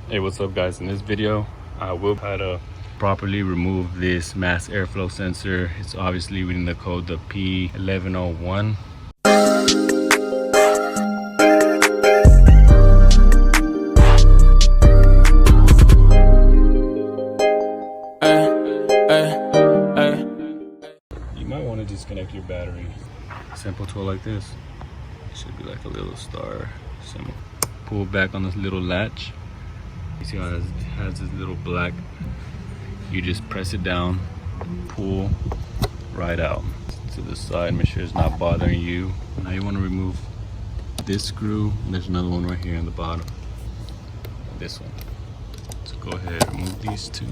Hey, what's up guys? In this video I will try to properly remove this mass airflow sensor. It's obviously reading the code the P1101. You might want to disconnect your battery. Simple tool like this. It should be like a little star symbol. Pull back on this little latch. You see how it has this little black, you just press it down, pull right out to the side, make sure it's not bothering you. Now you want to remove this screw, and there's another one right here in the bottom, this one. So go ahead and remove these two.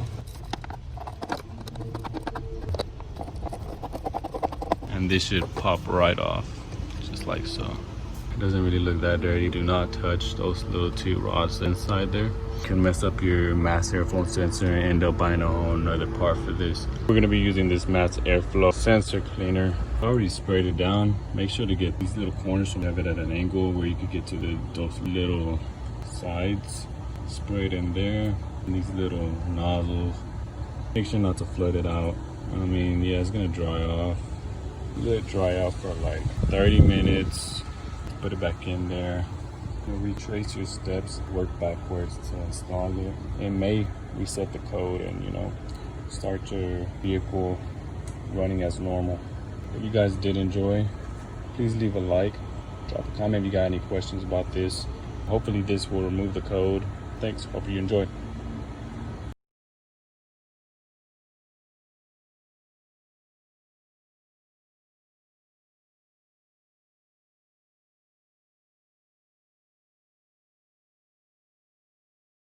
And this should pop right off, just like so. It doesn't really look that dirty. Do not touch those little two rods inside there. You can mess up your mass airflow sensor and end up buying a whole nother part for this. We're gonna be using this mass airflow sensor cleaner. I already sprayed it down. Make sure to get these little corners, so you have it at an angle where you could get to those little sides. Spray it in there. And these little nozzles. Make sure not to flood it out. I mean, yeah, it's gonna dry off. Let it dry out for like 30 minutes. Put it back in there. You'll retrace your steps, work backwards to install it. It may reset the code and start your vehicle running as normal. If you guys did enjoy, please leave a like, drop a comment if you got any questions about this. Hopefully this will remove the code. Thanks, hope you enjoy.